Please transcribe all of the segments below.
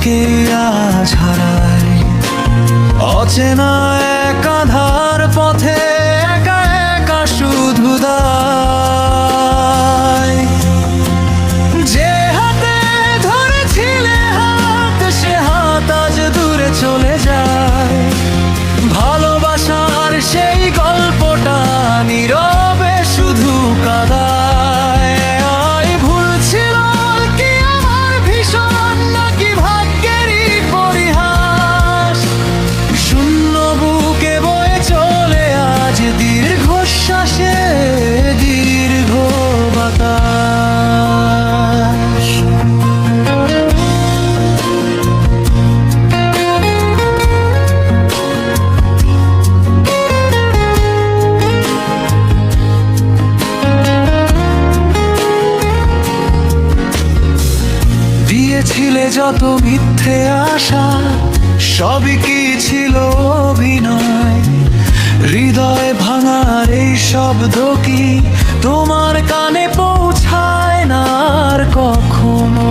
নিজেকে আজ হারাই। অচেনা এক আঁধার পথে একা একা শুধু দায়। যে হাতে ধরেছিলে হাত, সে হাত আজ দূরে চলে যায়। ভালোবাসার সেই গল্পটা নীরবে শুধু কাঁদায়। ভুল ছিল কি আমার ভীষণ, নাকি ভাগ্যেরই পরিহাস? শূন্য বুকে বয়ে চলে আজ দীর্ঘশ্বাসে দীর্ঘ বাতাস। দিয়েছিলে যত মিথ্যে আশা, সবই কি ছিল অভিনয়? হৃদয় ভাঙার এই শব্দ কি তোমার কানে পৌঁছায় না আর কখনো?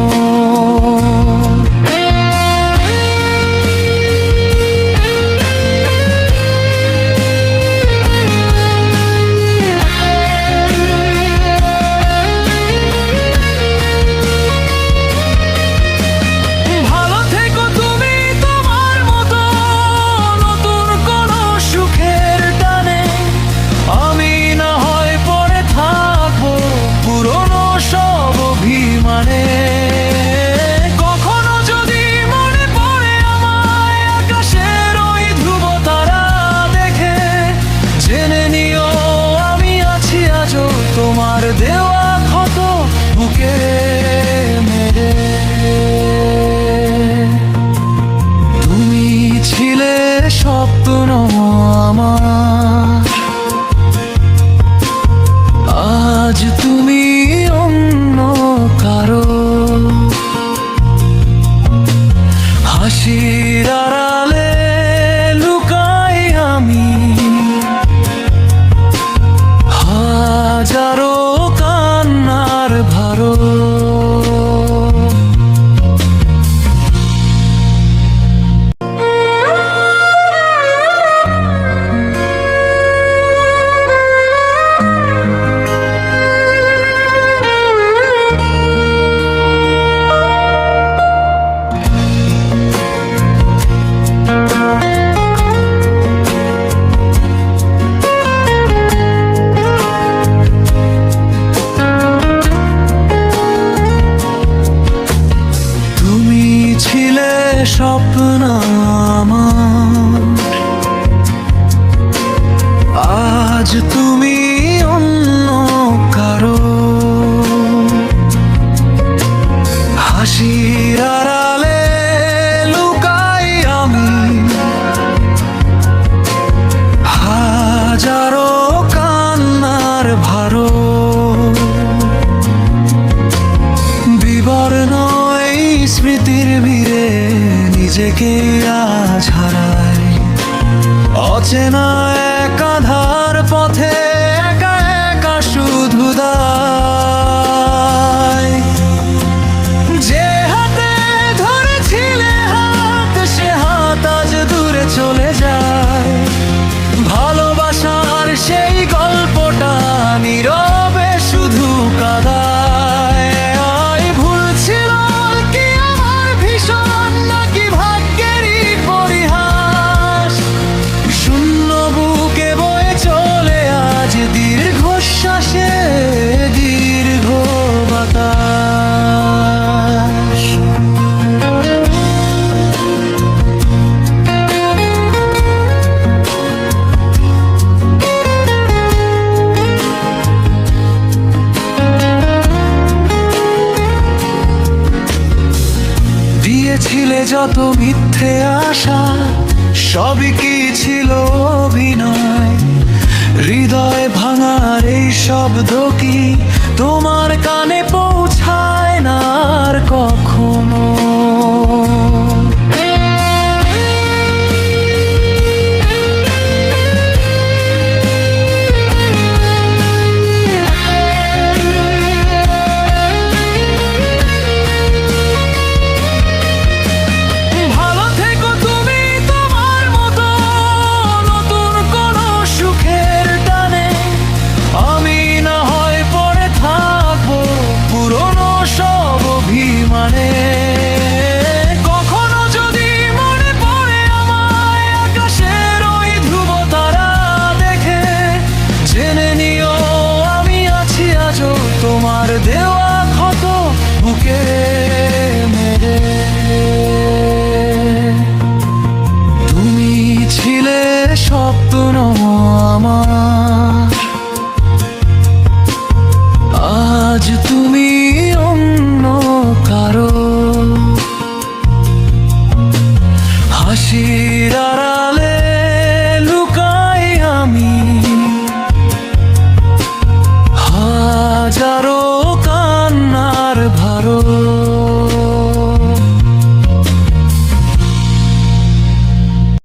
তোমার দেওয়া ক্ষত বুকে মেরে। তুমি ছিলে স্বপ্ন আমার, আজ তুমি অন্য কারো। হাসির আড়ালে লুকাই আমি হাজারো কান্নার ভারো। স্বপ্ন আমার, আজ তুমি অন্য কারো। হাসির আড়ালে লুকাই আমি হাজারো কান্নার ভারো। বিবর্ণ এই স্মৃতির ভিড়ে নিজেকে আজ হারাই। অচেনা এক আঁধার পথে একা একা শুধু দায়। যে হাতে ধরেছিলে হাত, সে হাত আজ দূরে চলে যায়। ভালোবাসার সেই গল্পটা নীরবে শুধু কাঁদায়। ভুল ছিল কি আমার ভীষণ, নাকি ভাগ্যেরই পরিহাস? শূন্য বুকে বয়ে চলে আজ দীর্ঘশ্বাসে দীর্ঘ বাতাস। দিয়েছিলে যত মিথ্যে আশা, সবই কি ছিল অভিনয়? হৃদয় ভাঙার এই শব্দ কি তোমার কানে পৌঁছায় না আর কখনো?